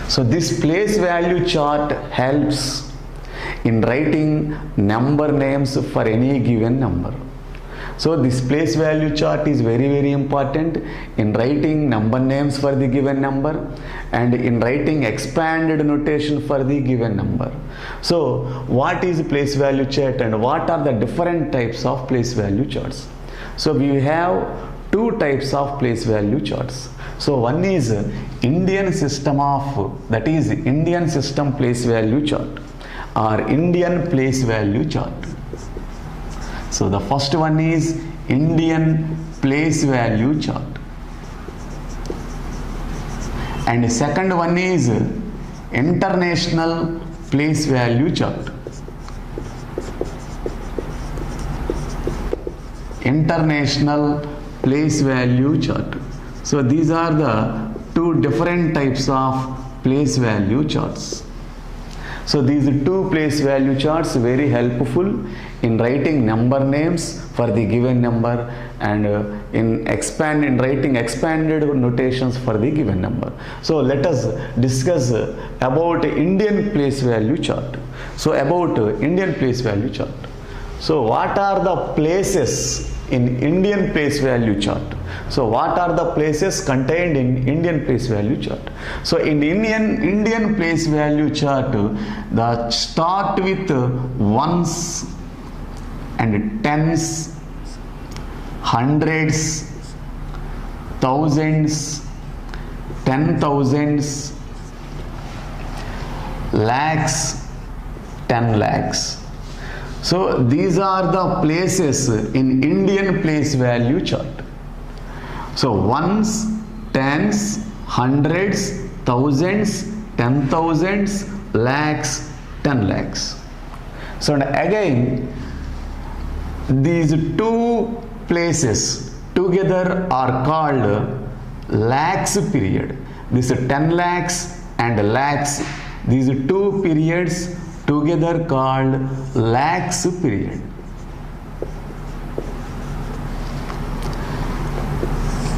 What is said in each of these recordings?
So this place value chart helps in writing number names for any given number. So this place value chart is very important in writing number names for the given number and in writing expanded notation for the given number. So what is place value chart and what are the different types of place value charts? So we have two types of place value charts. So one is Indian system place value chart or Indian place value chart. So the first one is Indian place value chart and the second one is International place value chart. International place value chart. So these are the two different types of place value charts. So these two place value charts very helpful in writing number names for the given number and in writing expanded notations for the given number. So let us discuss about Indian place value chart. So about Indian place value chart. So what are the places in Indian place value chart? So what are the places contained in Indian place value chart? So in Indian place value chart, the start with ones and tens, hundreds, thousands, 10,000s, lakhs, 10 lakhs. So these are the places in Indian place value chart. So ones, tens, hundreds, thousands, 10,000s, lakhs, 10 lakhs. So again, these two places together are called lakhs period. This 10 lakhs and lakhs, these two periods together called lakhs period.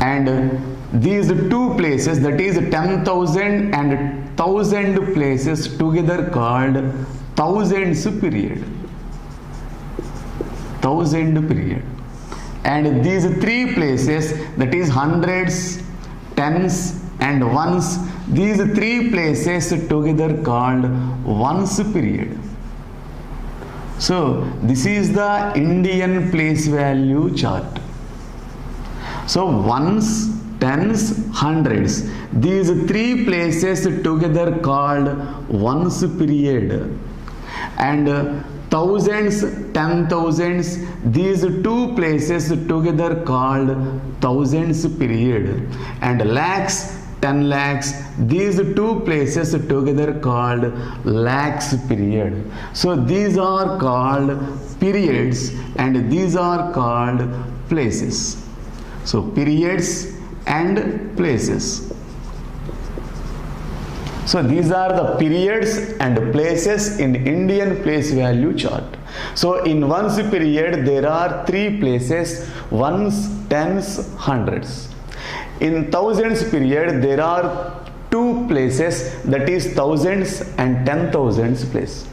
And these two places, that is 10,000 and 1,000 places together called thousands period. Thousand period. And these three places, that is hundreds, tens and ones, these three places together called ones period. So this is the Indian place value chart. So ones, tens, hundreds, these three places together called ones period. And thousands, 10,000s, these two places together called thousands period. And lakhs, 10 lakhs, these two places together called lakhs period. So these are called periods and these are called places. So periods and places. So these are the periods and places in Indian place value chart. So in ones period there are three places, ones, tens, hundreds. In thousands period there are two places, that is thousands and 10,000s place.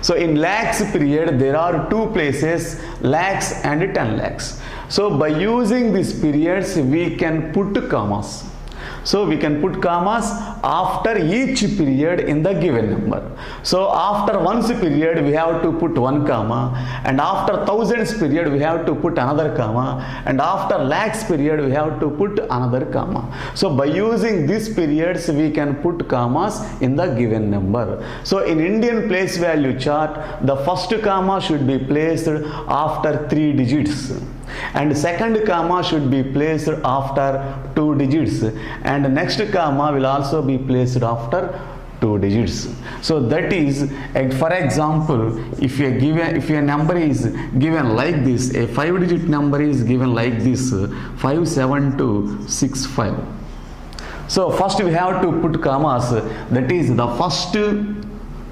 So in lakhs period there are two places, lakhs and 10 lakhs. So by using these periods we can put commas. So we can put commas after each period in the given number. So after ones period we have to put one comma, and after thousands period we have to put another comma, and after lakhs period we have to put another comma. So by using these periods we can put commas in the given number. So in Indian place value chart, the first comma should be placed after 3 digits. And second comma should be placed after 2 digits, and next comma will also be placed after 2 digits. So that is, for example, if a number is given like this, a 5-digit number is given like this, 57265. So first we have to put commas, that is the first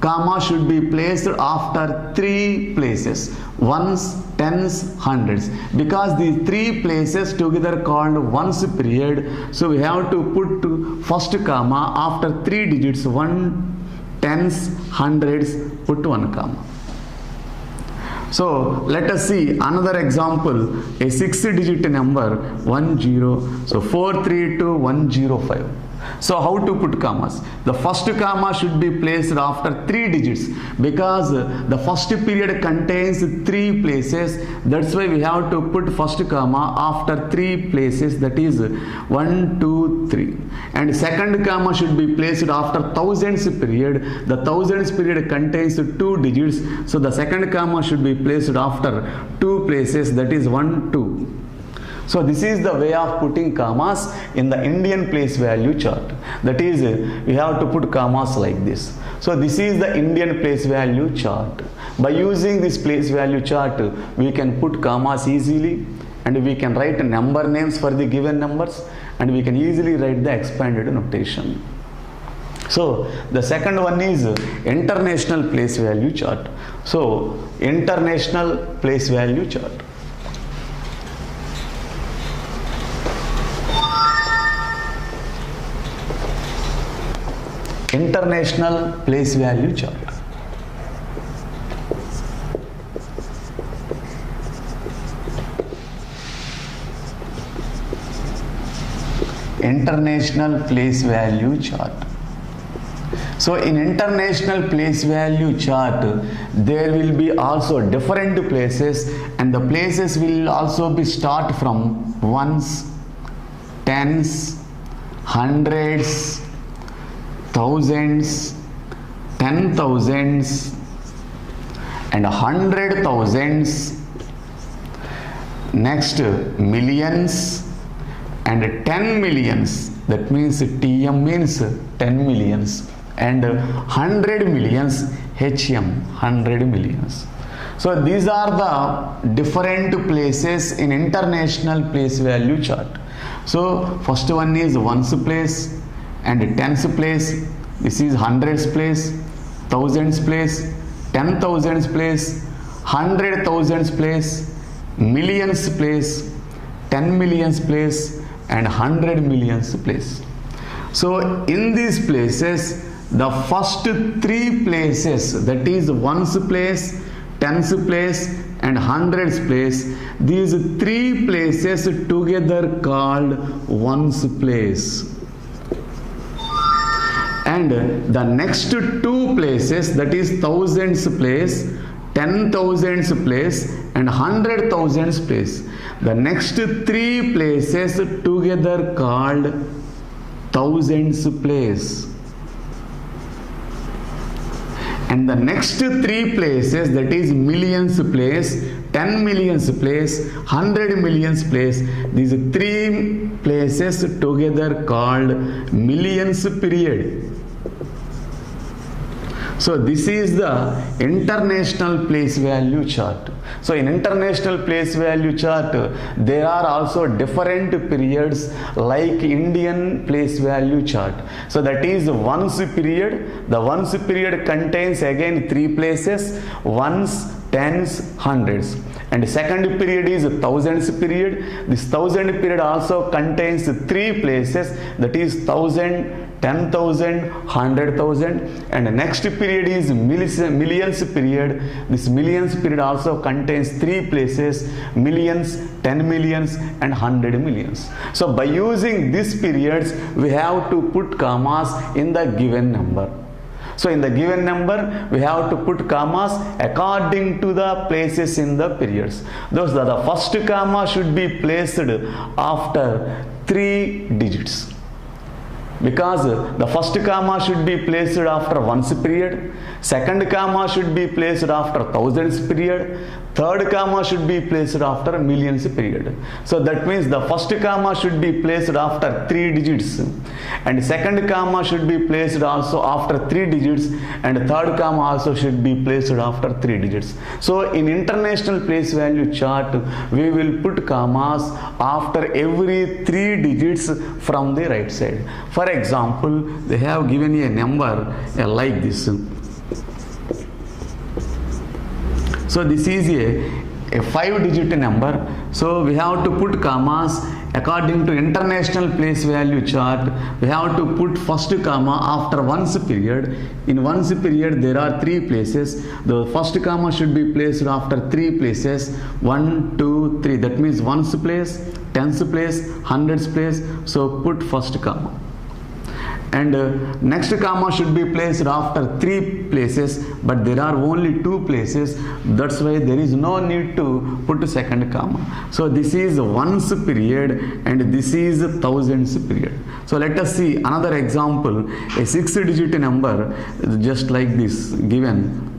comma should be placed after three places, ones, tens, hundreds, because these three places together called ones period. So we have to put first comma after three digits, one, tens, hundreds, put one comma. So let us see another example, a 6-digit number 10, so 432-105. So how to put commas? The first comma should be placed after three digits because the first period contains three places. That's why we have to put first comma after three places, that is 1, 2, 3. And second comma should be placed after thousands period. The thousands period contains two digits. So the second comma should be placed after two places, that is 1, 2. So this is the way of putting commas in the Indian place value chart. That is, we have to put commas like this. So this is the Indian place value chart. By using this place value chart, we can put commas easily, and we can write number names for the given numbers, and we can easily write the expanded notation. So the second one is international place value chart. So international place value chart. International place value chart. International place value chart. So in international place value chart, there will be also different places, and the places will also be start from ones, tens, hundreds, thousands, 10,000s, and 100,000s. Next, millions and 10 millions. That means TM means 10 millions, and 100 millions, HM 100 millions. So these are the different places in international place value chart. So first one is ones place and tens place. This is hundreds place, thousands place, 10,000s place, 100,000s place, millions place, 10 millions place, and 100 millions place. So in these places, the first three places, that is ones place, tens place, and hundreds place, these three places together called ones place. And the next two places, that is thousands place, 10,000s place, and 100,000s place, the next three places together called thousands place. And the next three places, that is millions place, 10 millions place, 100 millions place, these three places together called millions period. So this is the international place value chart. So in international place value chart, there are also different periods like Indian place value chart. So that is ones period. The ones period contains again three places, ones, tens, hundreds. And second period is thousands period. This thousand period also contains three places, that is 1,000, 10,000, 100,000. And next period is millions period. This millions period also contains three places, millions, 10 millions, and 100 millions. So by using these periods, we have to put commas in the given number. So in the given number, we have to put commas according to the places in the periods. Thus the first comma should be placed after three digits, because the first comma should be placed after ones period, second comma should be placed after thousands period, third comma should be placed after millions period. So that means the first comma should be placed after three digits, and second comma should be placed also after three digits, and third comma also should be placed after three digits. So in international place value chart, we will put commas after every three digits from the right side. For example, they have given a number like this. So this is a 5-digit number. So we have to put commas according to international place value chart. We have to put first comma after ones period. In ones period there are 3 places. The first comma should be placed after 3 places. 1, 2, 3. That means ones place, tens place, hundreds place. So put first comma. And next comma should be placed after 3 places, but there are only 2 places. That's why there is no need to put second comma. So this is ones period and this is thousands period. So let us see another example. A 6-digit number just like this given.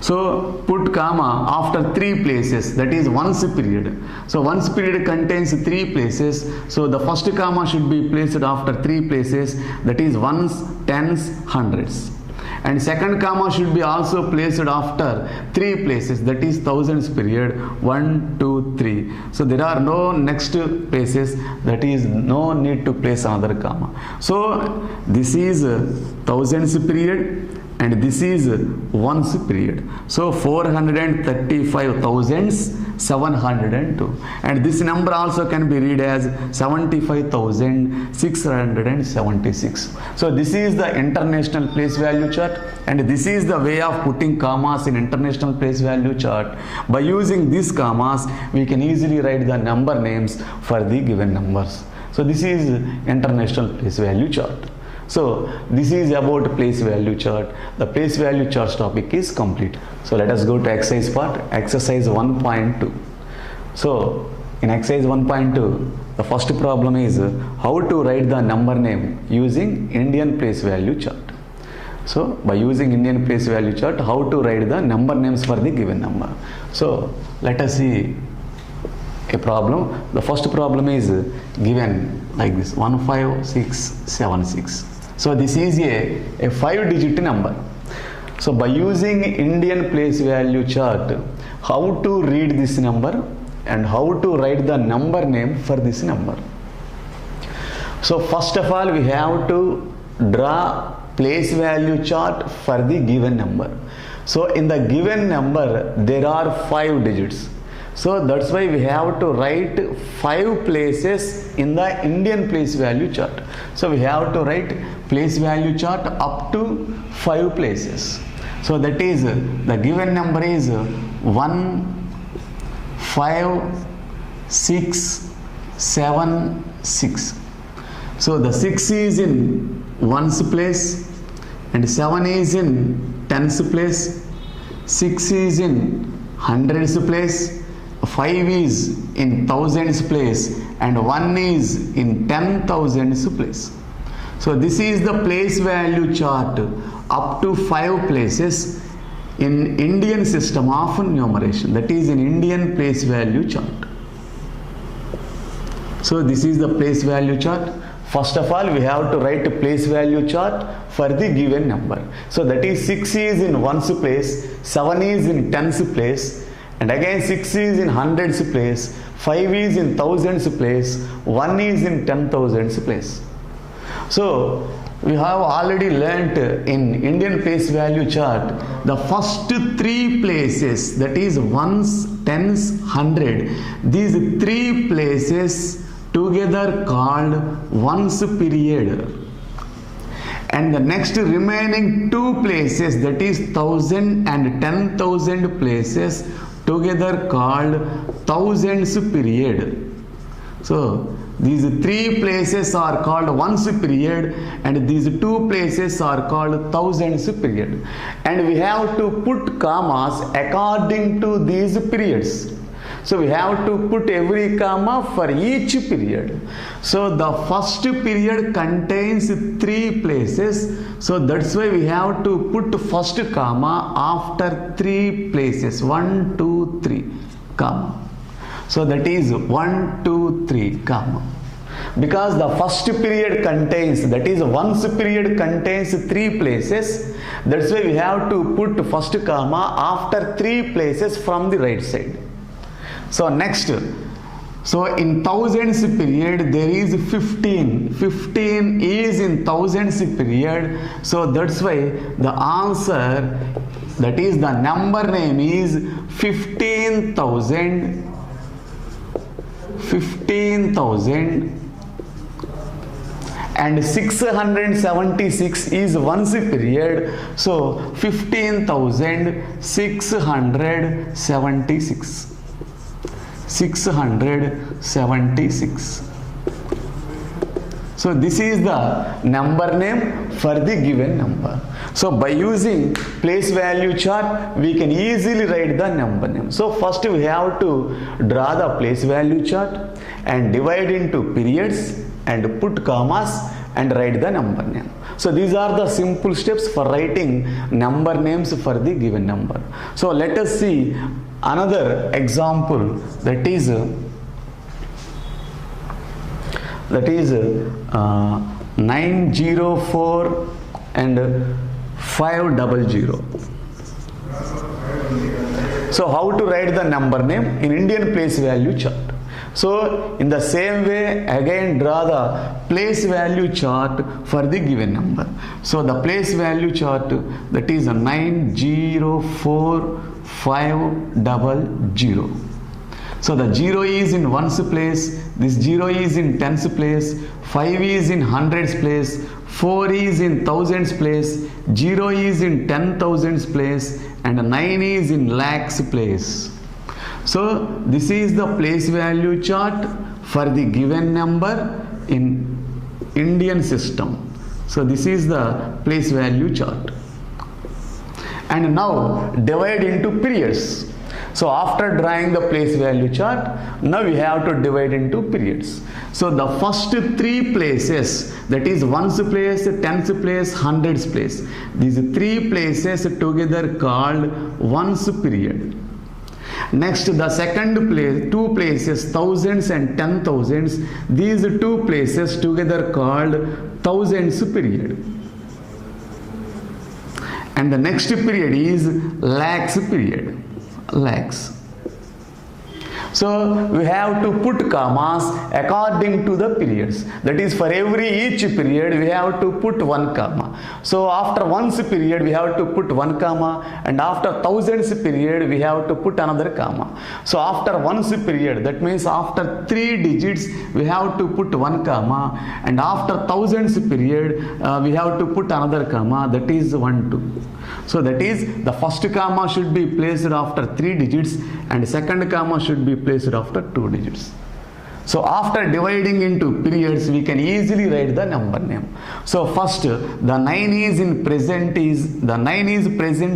So put comma after 3 places, that is ones period. So ones period contains 3 places. So the first comma should be placed after 3 places, that is ones, tens, hundreds. And second comma should be also placed after 3 places, that is thousands period. 1, 2, 3. So there are no next places, that is no need to place another comma. So this is thousands period and this is ones period. So 435,702, and this number also can be read as 75,676. So this is the international place value chart, and this is the way of putting commas in international place value chart. By using these commas we can easily write the number names for the given numbers. So this is international place value chart. So this is about place value chart. The place value charts topic is complete. So let us go to exercise part, exercise 1.2. So in exercise 1.2, the first problem is how to write the number name using Indian place value chart. So by using Indian place value chart, how to write the number names for the given number. So let us see a problem. The first problem is given like this, 15676. So this is a 5-digit number. So by using Indian place value chart, how to read this number and how to write the number name for this number. So first of all we have to draw place value chart for the given number. So in the given number there are 5 digits. So that's why we have to write 5 places in the Indian place value chart. So we have to write place value chart up to 5 places. So that is the given number is 1, 5, 6, 7, 6. So the 6 is in ones place and 7 is in tens place, 6 is in hundreds place, 5 is in thousands place and 1 is in 10,000s place. So this is the place value chart up to 5 places in Indian system of numeration, that is in Indian place value chart. So this is the place value chart. First of all we have to write a place value chart for the given number. So that is 6 is in ones place, 7 is in tens place, and again 6 is in hundreds place, 5 is in thousands place, 1 is in 10,000s place. So we have already learnt in Indian place value chart the first 3 places, that is ones, tens, hundred. These 3 places together called ones period. And the next remaining 2 places, that is 1,000 and 10,000 places together called thousands period. So these 3 places are called ones period and these 2 places are called thousands period. And we have to put commas according to these periods. So we have to put every comma for each period. So the first period contains 3 places. So that's why we have to put first comma after 3 places. 1, 2, 3 comma. So that is 1, 2, 3 comma. Because the first period contains, that is ones period contains 3 places. That's why we have to put first comma after 3 places from the right side. So next, So in thousands period there is 15. 15 is in thousands period. So that's why the answer, that is the number name, is 15,000. 15,000. And 676 is ones period. So 15,676. 676. So this is the number name for the given number. So by using place value chart, we can easily write the number name. So first we have to draw the place value chart and divide into periods and put commas and write the number name. So these are the simple steps for writing number names for the given number. So let us see another example, that is 904 and 500. So how to write the number name in Indian place value chart? So in the same way, again draw the place value chart for the given number. So the place value chart, that is 904500. So the 0 is in ones place, this 0 is in tens place, 5 is in hundreds place, 4 is in thousands place, 0 is in 10,000s place, and 9 is in lakhs place. So this is the place value chart for the given number in Indian system. So this is the place value chart. And now divide into periods. So after drawing the place value chart, now we have to divide into periods. So the first three places, that is ones place, tens place, hundreds place, these three places together called ones period. Next, the second place, two places, thousands and 10,000s, these two places together called thousands period. And the next period is lakhs period. Lakhs. So we have to put commas according to the periods. That is, for every each period we have to put one comma. So after ones period we have to put one comma, and after thousands period we have to put another comma. So after ones period, that means after 3 digits we have to put one comma, and after thousands period we have to put another comma, that is 1 2. So that is, the first comma should be placed after 3 digits and second comma should be placed after 2 digits. So after dividing into periods, we can easily write the number name. So first, the 9 is present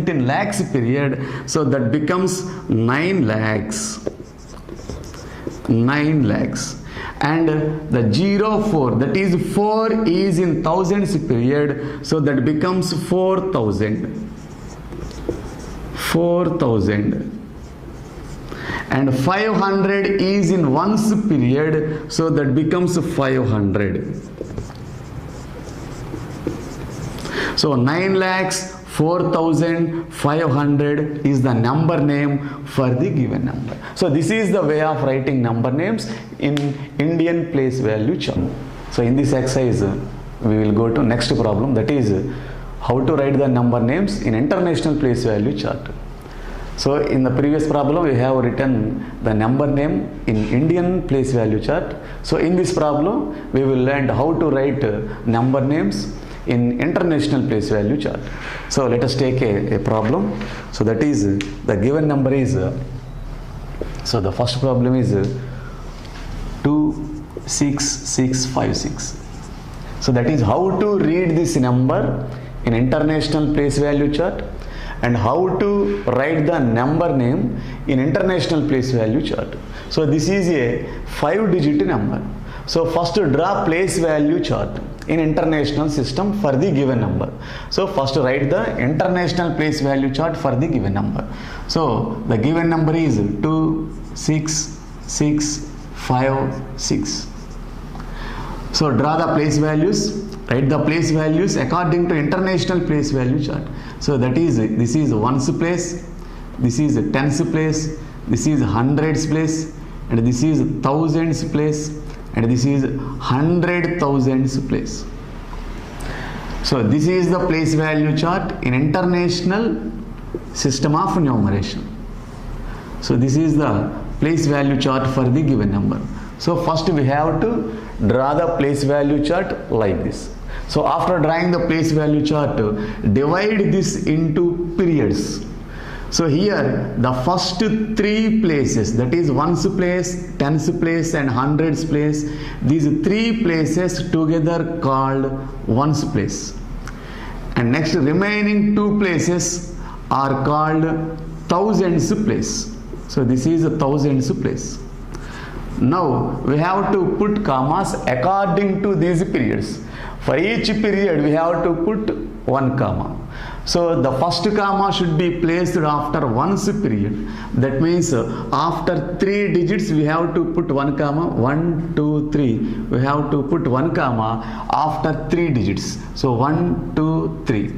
in lakhs period, so that becomes 9 lakhs. 9 lakhs. And the 04, that is 4 is in thousands period, so that becomes 4,000. 4,000. And 500 is in ones period, so that becomes 500. So 9 lakhs 4,500 is the number name for the given number. So this is the way of writing number names in Indian place value chart. So in this exercise we will go to next problem, that is how to write the number names in international place value chart. So in the previous problem we have written the number name in Indian place value chart. So in this problem we will learn how to write number names in international place value chart. So let us take a problem. So that is, the given number is, so the first problem is 26656. So that is how to read this number in international place value chart and how to write the number name in international place value chart. So this is a 5-digit number. So first draw place value chart in international system for the given number. So first write the international place value chart for the given number. So the given number is 26656. So draw the place values, write the place values according to international place value chart. So that is, this is ones place, this is tens place, this is hundreds place, and this is thousands place, and this is 100,000s place. So this is the place value chart in international system of numeration. So this is the place value chart for the given number. So first we have to draw the place value chart like this. So after drawing the place value chart, divide this into periods. So here the first three places, that is ones place, tens place and hundreds place, these three places together called ones place. And next remaining two places are called thousands place. So this is a thousands place. Now we have to put commas according to these periods. For each period we have to put one comma. So the first comma should be placed after ones period. That means after 3 digits we have to put one comma. 1, 2, 3. We have to put one comma after 3 digits. So 1, 2, 3.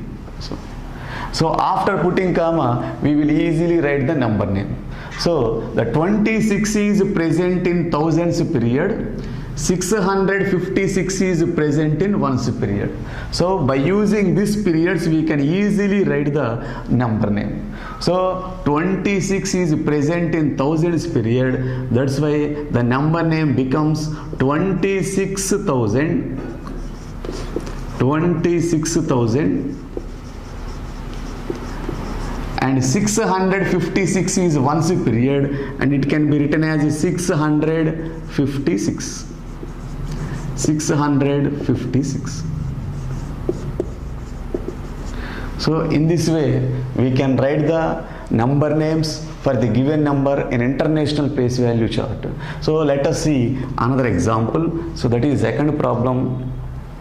So after putting comma, we will easily write the number name. So the 26 is present in thousands period. 656 is present in ones period. So by using these periods we can easily write the number name. So 26 is present in thousands period. That's why the number name becomes 26,000 and 656 is ones period, and it can be written as 656. So in this way we can write the number names for the given number in international place value chart. So let us see another example. So that is second problem,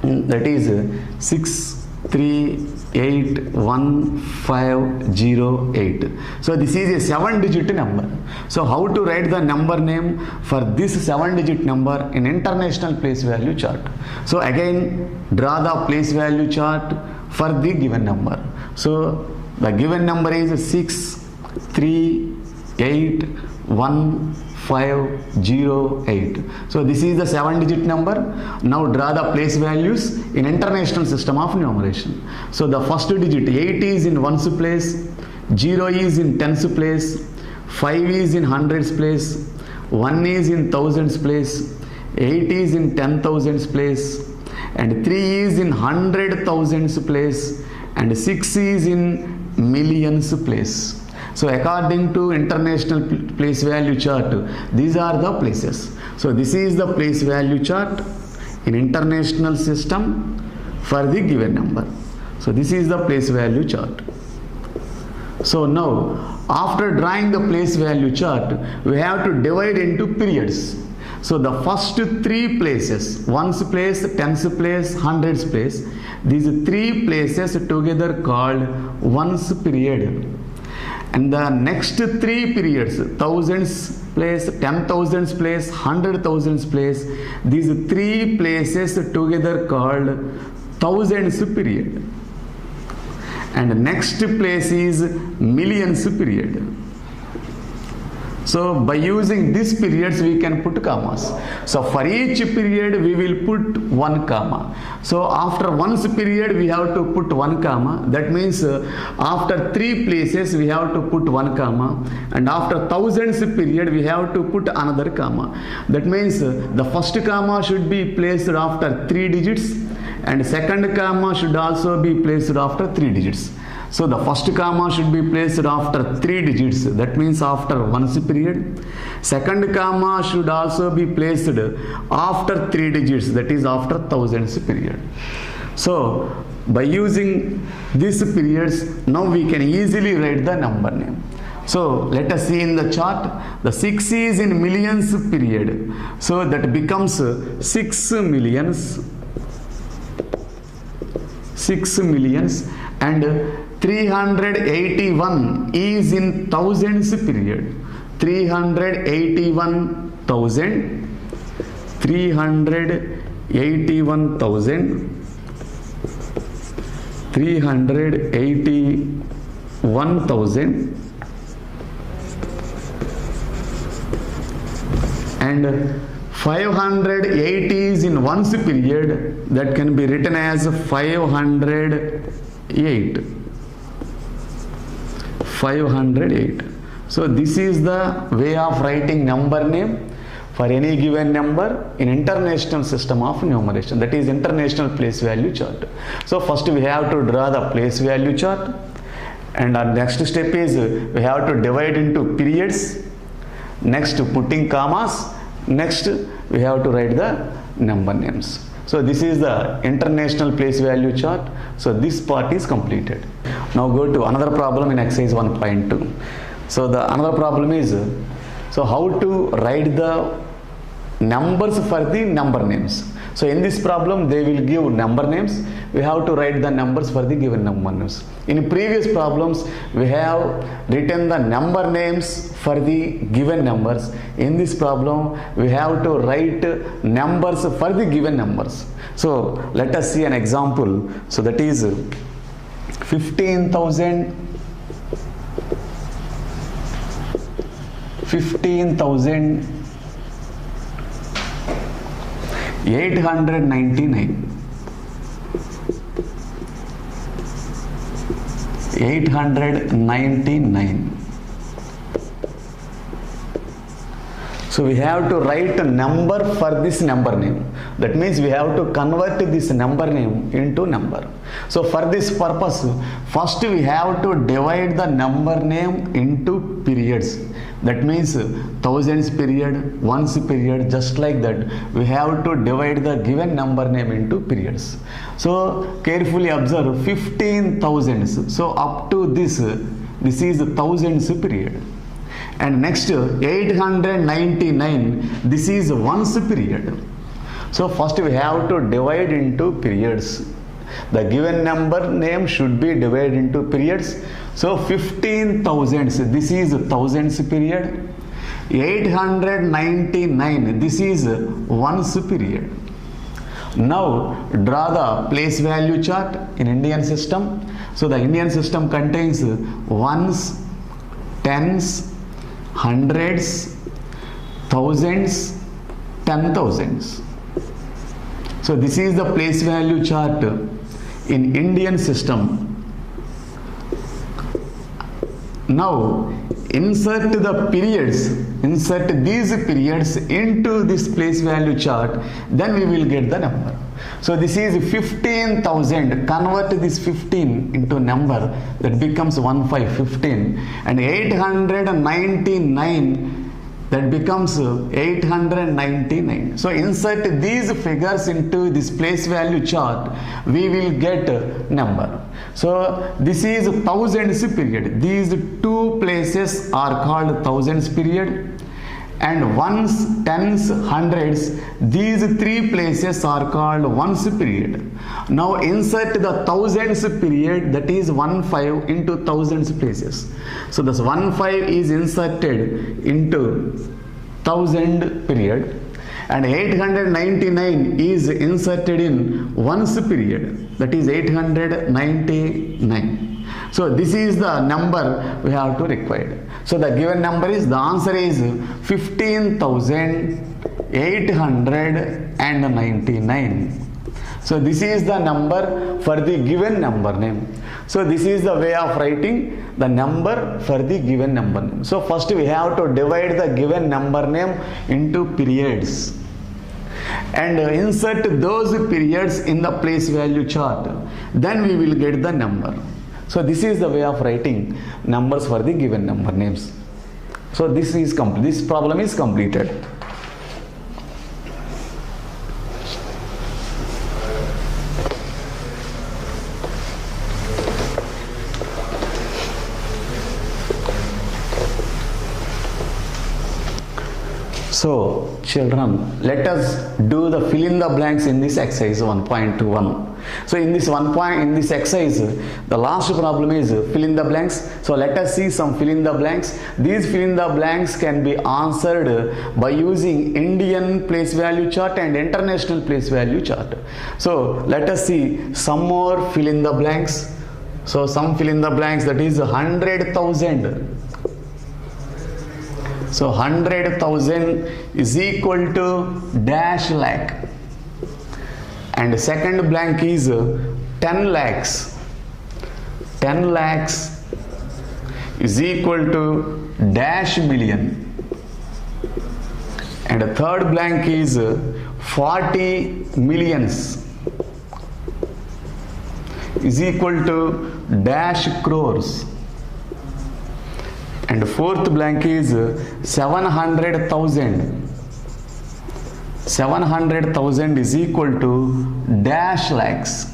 that is 6381508. So this is a 7-digit number. So how to write the number name for this 7-digit number in international place value chart? So again draw the place value chart for the given number. So the given number is 6381508. So this is the 7-digit number. Now draw the place values in international system of numeration. So the first digit 8 is in ones place, 0 is in tens place, 5 is in hundreds place, 1 is in thousands place, 8 is in 10,000s place, and 3 is in 100,000s place, and 6 is in millions place. So according to international place value chart, these are the places. So this is the place value chart in international system for the given number. So this is the place value chart. So now after drawing the place value chart, we have to divide into periods. So the first three places, ones place, tens place, hundreds place, these three places together called ones period. And the next three periods, thousands place, 10,000s place, 100,000s place, these three places together called thousands period. And next place is millions period. So by using these periods we can put commas. So for each period we will put one comma. So after ones period we have to put one comma. That means after three places we have to put one comma, and after thousands period we have to put another comma. That means the first comma should be placed after 3 digits, and second comma should also be placed after 3 digits. So the first comma should be placed after 3 digits, that means after ones period. Second comma should also be placed after 3 digits, that is after thousands period. So by using these periods, now we can easily write the number name. So let us see in the chart, the 6 is in millions period. So that becomes 6 millions, and 381 is in thousands period. 381,000 381,000 and 508 is in ones period, that can be written as 508. 508. So this is the way of writing number name for any given number in international system of numeration, that is international place value chart. So first we have to draw the place value chart, and our next step is we have to divide into periods, next putting commas, next we have to write the number names. So this is the international place value chart. So this part is completed. Now go to another problem in exercise 1.2. So the another problem is, so how to write the numbers for the number names. So in this problem they will give number names, we have to write the numbers for the given number names. In previous problems we have written the number names for the given numbers. In this problem we have to write numbers for the given numbers. So let us see an example. So that is 15,899. 899. So we have to write a number for this number name. That means we have to convert this number name into number. So for this purpose, first we have to divide the number name into periods. That means thousands period, ones period, just like that. We have to divide the given number name into periods. So carefully observe 15,000s. So up to this is thousands period. And next 899, this is ones period. So first we have to divide into periods. The given number name should be divided into periods. So 15,000s, this is thousands period. 899, this is ones period. Now draw the place value chart in Indian system. So the Indian system contains ones, tens, hundreds, thousands, 10,000s. So this is the place value chart in Indian system. Now insert the periods, insert these periods into this place value chart, then we will get the number. So this is 15,000, convert this 15 into number, that becomes 1515, and 899, that becomes 899. So insert these figures into this place value chart, we will get number. So this is thousands period. These two places are called thousands period, and ones, tens, hundreds, these three places are called ones period. Now insert the thousands period, that is 15 into thousands places. So this 15 is inserted into thousand period, and 899 is inserted in ones period, that is 899. So this is the number we have to require. So the given number is, the answer is 15,899. So this is the number for the given number name. So this is the way of writing the number for the given number name. So first we have to divide the given number name into periods and insert those periods in the place value chart. Then we will get the number. So this is the way of writing numbers for the given number names. So this problem is completed. So children, let us do the fill in the blanks in this exercise 1.1. So in this exercise, the last problem is fill in the blanks. So let us see some fill in the blanks. These fill in the blanks can be answered by using Indian place value chart and international place value chart. So let us see some more fill in the blanks. So some fill in the blanks, that is 100,000. So 100,000 is equal to dash lakh. And second blank is 10 lakhs. 10 lakhs is equal to dash million. And the third blank is 40 millions is equal to dash crores. And fourth blank is 700,000. 700,000 is equal to dash lakhs.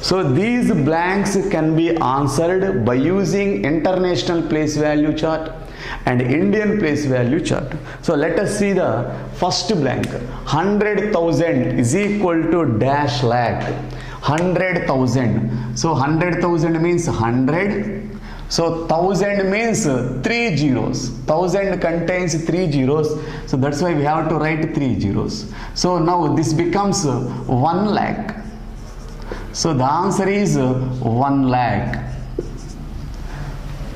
So these blanks can be answered by using international place value chart and Indian place value chart. So let us see the first blank. 100,000 is equal to dash lakh. 100,000. So 100,000 means 100. So 1000 means 3 zeros. 1000 contains 3 zeros. So that's why we have to write 3 zeros. So now this becomes 1 lakh. So the answer is 1 lakh.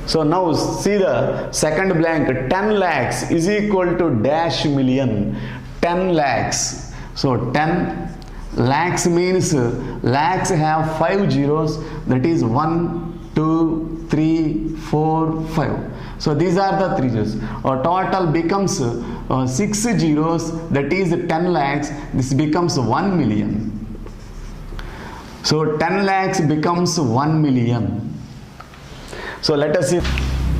So now see the second blank. 10 lakhs is equal to dash million. 10 lakhs. So 10 lakhs means lakhs have 5 zeros. That is 1, 2, 3, 4, 5. So these are the 3 zeros. Our total becomes 6 zeros. That is 10 lakhs. This becomes 1 million. So 10 lakhs becomes 1 million. So let us see.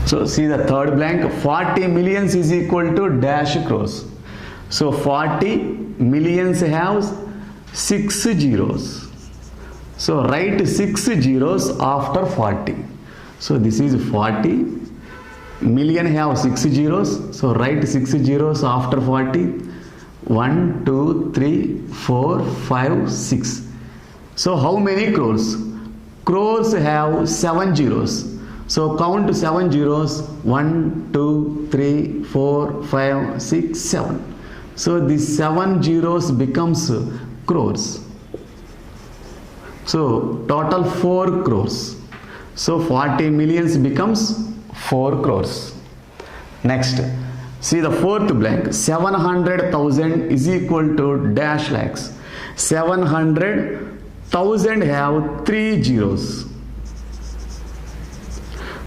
So see the third blank. 40 millions is equal to dash crores. So 40 millions have 6 zeros. So write 6 zeros after 40. So this is 40. Million have 6 zeros. So write 6 zeros after 40. 1, 2, 3, 4, 5, 6. So how many crores? Crores have 7 zeros. So count 7 zeros. 1, 2, 3, 4, 5, 6, 7. So these 7 zeros becomes crores. So total 4 crores. So 40 millions becomes 4 crores. Next, see the fourth blank. 700,000 is equal to dash lakhs. 700,000 have 3 zeros.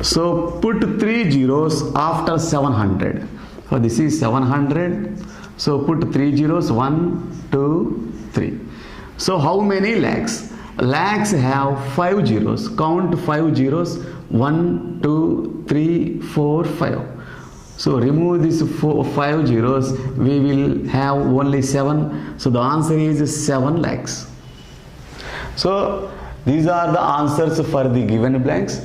So put 3 zeros after 700. So this is 700. So put 3 zeros. 1, 2, 3. So how many lakhs? Lakhs have 5 zeros. Count 5 zeros. 1, 2, 3, 4, 5. So remove these 5 zeros. We will have only 7. So the answer is 7 lakhs. So these are the answers for the given blanks,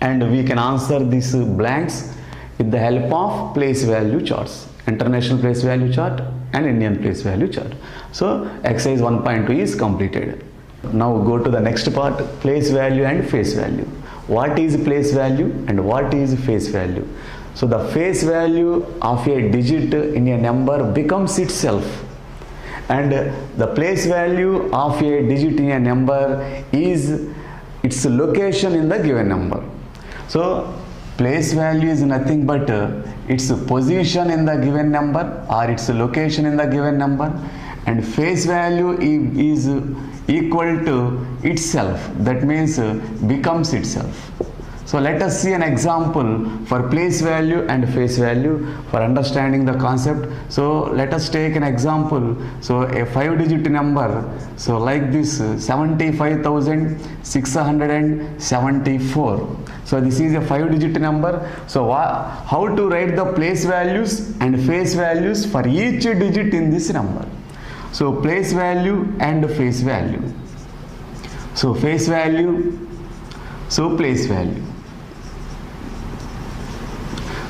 and we can answer these blanks with the help of place value charts, international place value chart and Indian place value chart. So exercise 1.2 is completed. Now go to the next part, place value and face value. What is place value and what is face value? So the face value of a digit in a number becomes itself, and the place value of a digit in a number is its location in the given number. So place value is nothing but its position in the given number or its location in the given number, and face value is equal to itself. That means becomes itself. So let us see an example for place value and face value for understanding the concept. So let us take an example. So a 5-digit number, so like this, 75,674. So this is a 5-digit number. So how to write the place values and face values for each digit in this number? So place value and face value. So face value, so place value.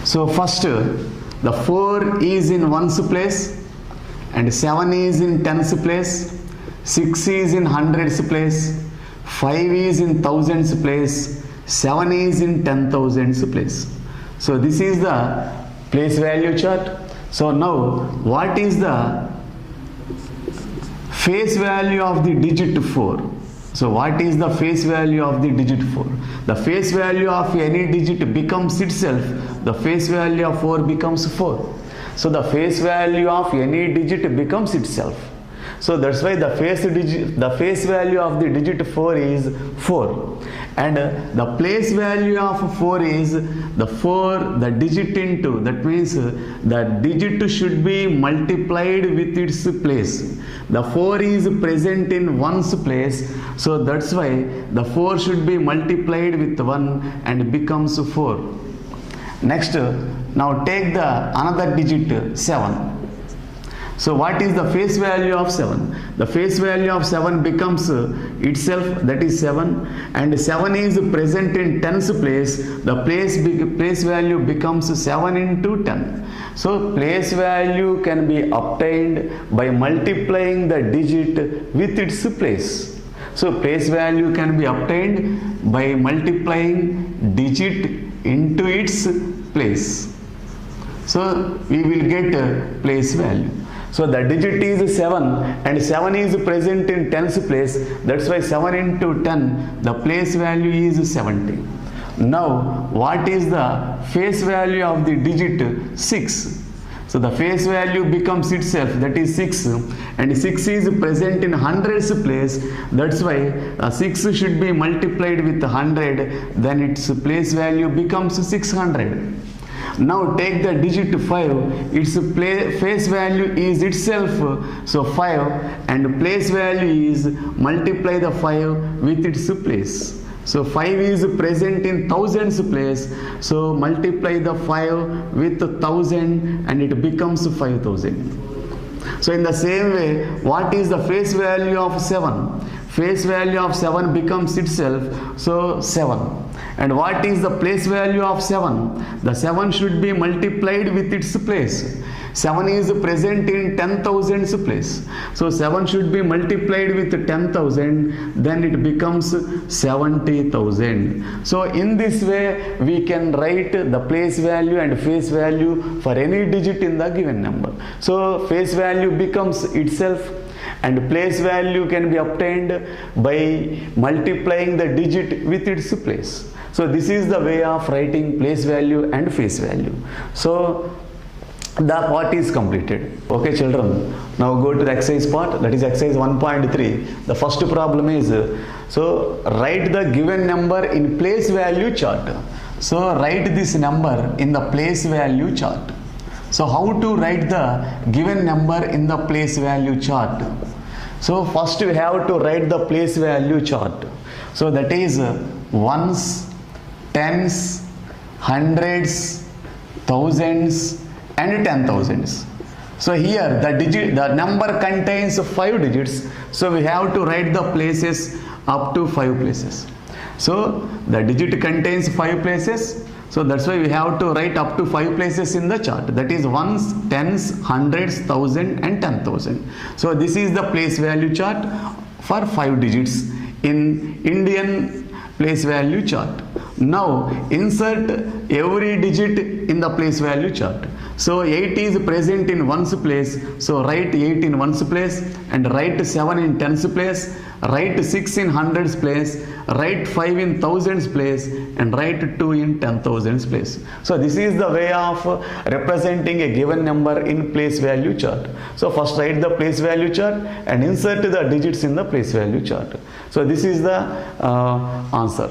So first, the 4 is in ones place, and 7 is in tens place, 6 is in hundreds place, 5 is in thousands place, 7 is in 10,000s place. So this is the place value chart. So now what is the face value of the digit 4? So what is the face value of the digit 4? The face value of any digit becomes itself, the face value of 4 becomes 4. So the face value of any digit becomes itself. So that's why the face value of the digit 4 is 4. And the place value of 4 is the digit into, that means the digit should be multiplied with its place. The 4 is present in 1's place, so that's why the 4 should be multiplied with 1 and becomes 4. Next, now take the another digit 7. So what is the face value of 7? The face value of 7 becomes itself, that is 7, and 7 is present in 10's place. The place value becomes 7 into 10. So place value can be obtained by multiplying the digit with its place. So place value can be obtained by multiplying digit into its place. So we will get place value. So the digit is 7 and 7 is present in 10's place. That's why 7 into 10, the place value is 70. Now what is the face value of the digit 6? So the face value becomes itself, that is 6, and 6 is present in 100's place. That's why 6 should be multiplied with 100, then its place value becomes 600. Now take the digit 5, its face value is itself, so 5, and place value is multiply the 5 with its place. So 5 is present in 1000's place, so multiply the 5 with 1000 and it becomes 5000. So in the same way, what is the face value of 7? Face value of 7 becomes itself, so 7. And what is the place value of 7? The 7 should be multiplied with its place. 7 is present in 10,000's place. So 7 should be multiplied with 10,000, then it becomes 70,000. So in this way, we can write the place value and face value for any digit in the given number. So face value becomes itself, and place value can be obtained by multiplying the digit with its place. So this is the way of writing place value and face value. So the part is completed. Okay children, now go to the exercise part, that is exercise 1.3. The first problem is, so write the given number in place value chart. So write this number in the place value chart. So how to write the given number in the place value chart? So first we have to write the place value chart. So that is ones, tens, hundreds, thousands and 10,000s. So here the number contains 5 digits. So we have to write the places up to 5 places. So the digit contains 5 places. So that's why we have to write up to 5 places in the chart. That is ones, tens, hundreds, thousand and 10,000. So this is the place value chart for 5 digits in Indian place value chart. Now insert every digit in the place value chart. So 8 is present in 1's place, so write 8 in 1's place, and write 7 in 10's place, write 6 in 100's place, write 5 in 1000's place, and write 2 in 10,000's place. So this is the way of representing a given number in place value chart. So first write the place value chart and insert the digits in the place value chart. So this is the answer.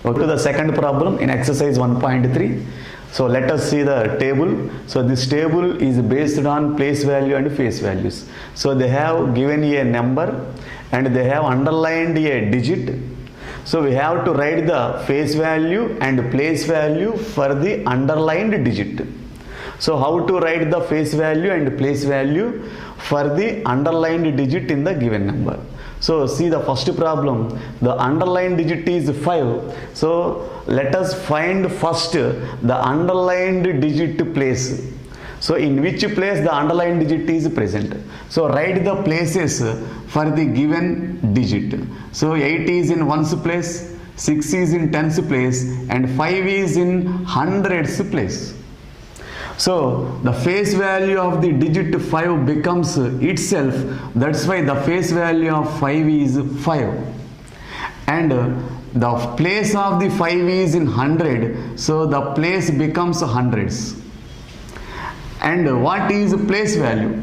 Go to the second problem in exercise 1.3. So let us see the table. So this table is based on place value and face values. So they have given a number and they have underlined a digit. So we have to write the face value and place value for the underlined digit. So how to write the face value and place value for the underlined digit in the given number? So see the first problem, the underlined digit is 5. So let us find first the underlined digit place. So in which place the underlined digit is present. So write the places for the given digit. So 8 is in 1's place, 6 is in 10's place, and 5 is in 100's place. So the face value of the digit 5 becomes itself. That's why the face value of 5 is 5. and the place of the 5 is in 100, so the place becomes hundreds. And what is place value?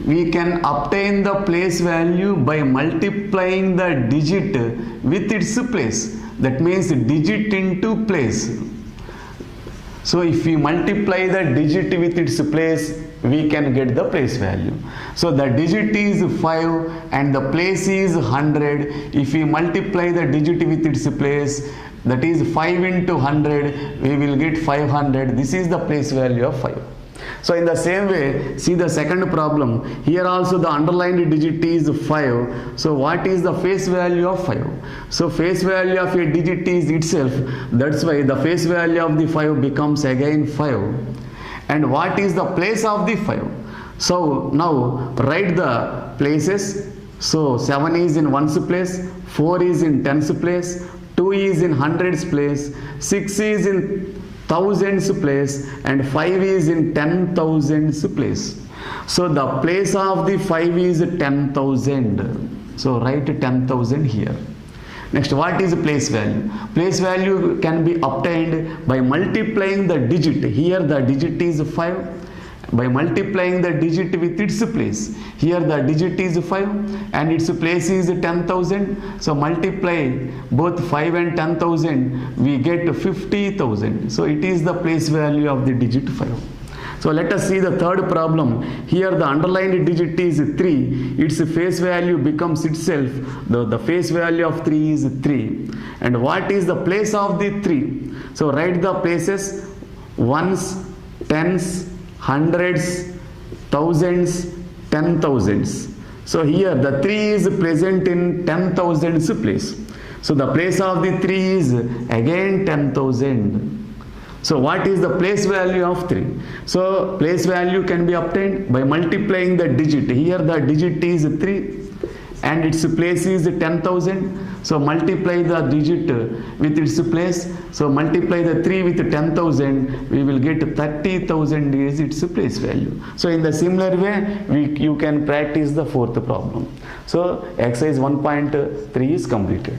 We can obtain the place value by multiplying the digit with its place. That means digit into place. So if we multiply the digit with its place, we can get the place value. So the digit is 5 and the place is 100. If we multiply the digit with its place, that is 5 into 100, we will get 500. This is the place value of 5. So in the same way, see the second problem. Here also the underlined digit is 5. So what is the face value of 5? So face value of a digit is itself. That's why the face value of the 5 becomes again 5. And what is the place of the 5? So now write the places. So 7 is in ones place, 4 is in tens place, 2 is in hundreds place, 6 is in thousands place, and 5 is in 10,000s place. So the place of the 5 is 10,000. So write 10,000 here. Next, what is place value? Place value can be obtained by multiplying the digit. Here the digit is 5. By multiplying the digit with its place. Here the digit is 5 and its place is 10,000. So multiply both 5 and 10,000, we get 50,000. So it is the place value of the digit 5. So let us see the third problem. Here the underlined digit is 3. Its face value becomes itself. The face value of 3 is 3. And what is the place of the 3? So write the places: ones, tens, hundreds, thousands, 10,000s. So here the 3 is present in 10,000s place. So the place of the 3 is again 10,000. So what is the place value of 3? So place value can be obtained by multiplying the digit. Here the digit is 3 and its place is 10,000. So multiply the digit with its place. So multiply the 3 with 10,000, we will get 30,000 is its place value. So in the similar way, you can practice the fourth problem. So exercise 1.3 is completed.